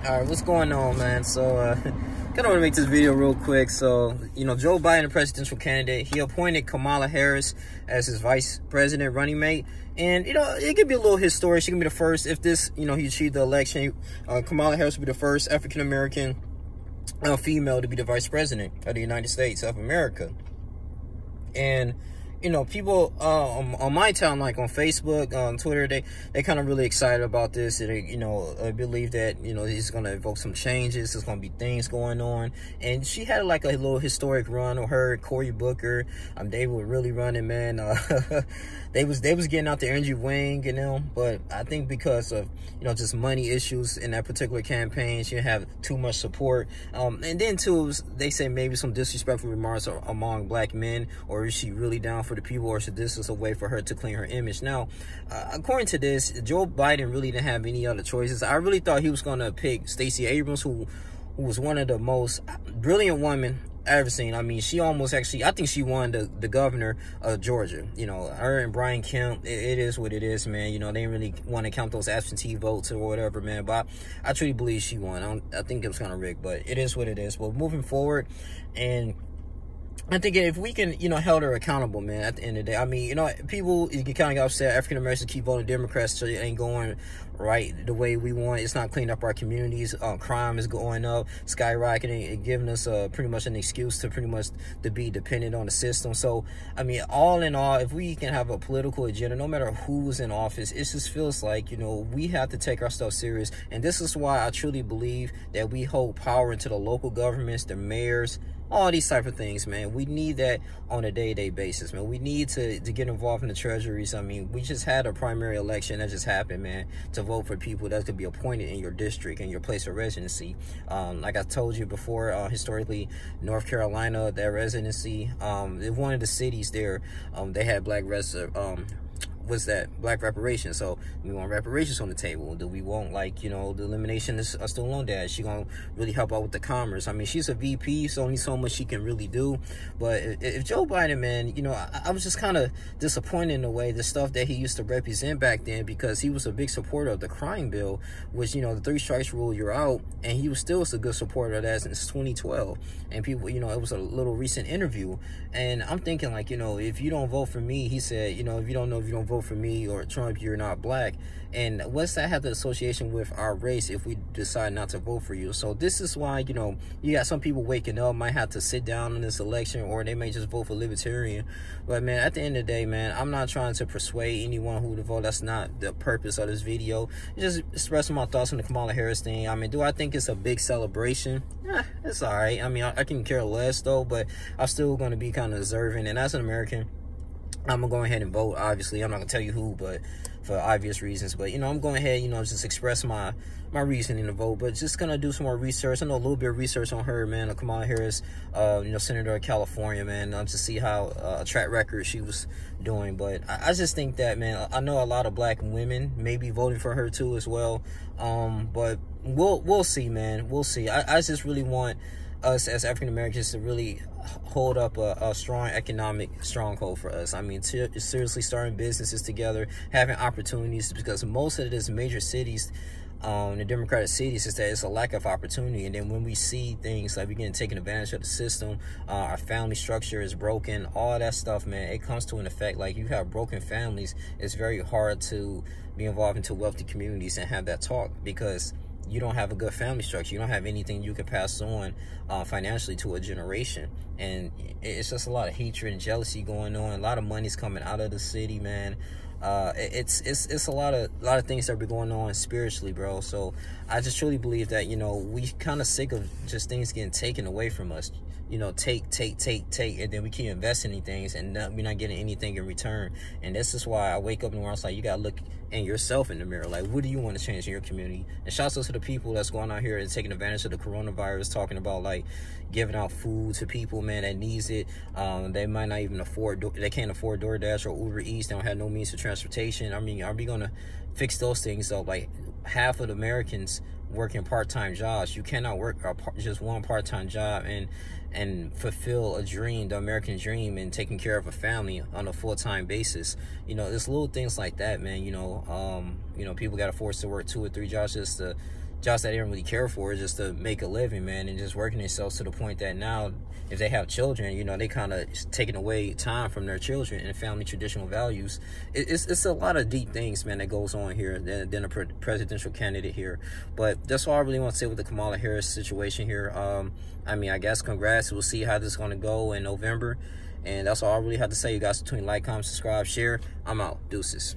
All right, what's going on, man? So, kind of want to make this video real quick. So, Joe Biden, the presidential candidate, he appointed Kamala Harris as his vice president running mate. And, it could be a little historic. She can be the first, if this, he achieved the election, Kamala Harris would be the first African-American female to be the vice president of the United States of America. And, people on my town, like on Facebook, on Twitter, they kind of really excited about this. And they believe that he's going to evoke some changes. There's going to be things going on. And she had like a little historic run with her, Cory Booker. They were really running, man. They was getting out the energy wing, but I think because of just money issues in that particular campaign, she didn't have too much support. And then too, they say maybe some disrespectful remarks among black men, or is she really down for the people, or should this is a way for her to clean her image? Now, according to this, Joe Biden really didn't have any other choices. I really thought he was going to pick Stacey Abrams, who was one of the most brilliant women I ever seen. I mean, she almost actually, I think she won the governor of Georgia. Her and Brian Kemp, it is what it is, man. They didn't really want to count those absentee votes or whatever, man. But I truly believe she won. I think it was kind of rigged, but it is what it is. But moving forward, and I think if we can, hold her accountable, man, at the end of the day. I mean, people, you kind of get upset. African-Americans keep voting Democrats, so it ain't going right the way we want. It's not cleaning up our communities. Crime is going up, skyrocketing, and giving us pretty much an excuse to to be dependent on the system. So, I mean, all in all, if we can have a political agenda, no matter who's in office, it just feels like, we have to take our stuff serious. And this is why I truly believe that we hold power into the local governments, the mayors, all these type of things, man. We need that on a day-to-day basis, man. We need to get involved in the treasuries. I mean, we just had a primary election that just happened, man, to vote for people that could be appointed in your district and your place of residency. Like I told you before, historically, North Carolina, their residency, one of the cities there, they had black was that black reparations. So we want reparations on the table. Do we want, like, the elimination of student loan debt? She gonna really help out with the commerce. I mean, she's a VP, so only so much she can really do. But if Joe Biden, man, I was just kind of disappointed in the way the stuff that he used to represent back then, because he was a big supporter of the crime bill, which, the 3 strikes rule, you're out, and he was still a good supporter of that since 2012. And people, it was a little recent interview, and I'm thinking, like, if you don't vote for me, he said, if you don't vote for me or Trump, you're not black. And what's that have the association with our race if we decide not to vote for you? So this is why, you got some people waking up, might have to sit down in this election, or they may just vote for libertarian. But, man, at the end of the day, man, I'm not trying to persuade anyone who to vote. That's not the purpose of this video. Just expressing my thoughts on the Kamala Harris thing. I mean, do I think it's a big celebration? It's all right. I mean, I can care less, though, but I'm still going to be kind of observant. And as an American, I'm gonna go ahead and vote. Obviously, I'm not gonna tell you who, but for obvious reasons. But I'm going ahead, just express my reasoning to vote. But just gonna do some more research. I know a little bit of research on her, man, on Kamala Harris, Senator of California, man, to see how a track record she was doing. But I just think that, man, I know a lot of black women may be voting for her too as well. But we'll see, man. We'll see. I just really want us as African Americans to really hold up a strong economic stronghold for us. I mean, seriously starting businesses together, having opportunities, because most of this major cities, the Democratic cities, is that it's a lack of opportunity. And then when we see things like we're getting taken advantage of the system, our family structure is broken, all that stuff, man, it comes to an effect. Like, you have broken families, it's very hard to be involved into wealthy communities and have that talk, because you don't have a good family structure. You don't have anything you can pass on financially to a generation. And it's just a lot of hatred and jealousy going on. A lot of money's coming out of the city, man. It's a lot of things that be going on spiritually, bro. So I just truly believe that, we kind of sick of just things getting taken away from us. Take, and then we keep investing in things, and we're not getting anything in return. And this is why I wake up in the morning, it's like, you gotta look in yourself in the mirror. Like, what do you want to change in your community? And shouts out to the people that's going out here and taking advantage of the coronavirus, talking about, like, giving out food to people, man, that needs it. They might not even they can't afford DoorDash or Uber Eats. They don't have no means of transportation. I mean, are we gonna fix those things up? Like, half of the Americans working part-time jobs. You cannot work just one part-time job and fulfill a dream, the American dream, and taking care of a family on a full-time basis. There's little things like that, man. People got to force to work 2 or 3 jobs just to jobs that they don't really care for, just to make a living, man, and just working themselves to the point that now, if they have children, you know, they kind of taking away time from their children and family traditional values. It's a lot of deep things, man, that goes on here than a presidential candidate here. But that's all I really want to say with the Kamala Harris situation here. I mean, I guess congrats. We'll see how this is going to go in November. And that's all I really have to say. You guys, between like, comment, subscribe, share. I'm out. Deuces.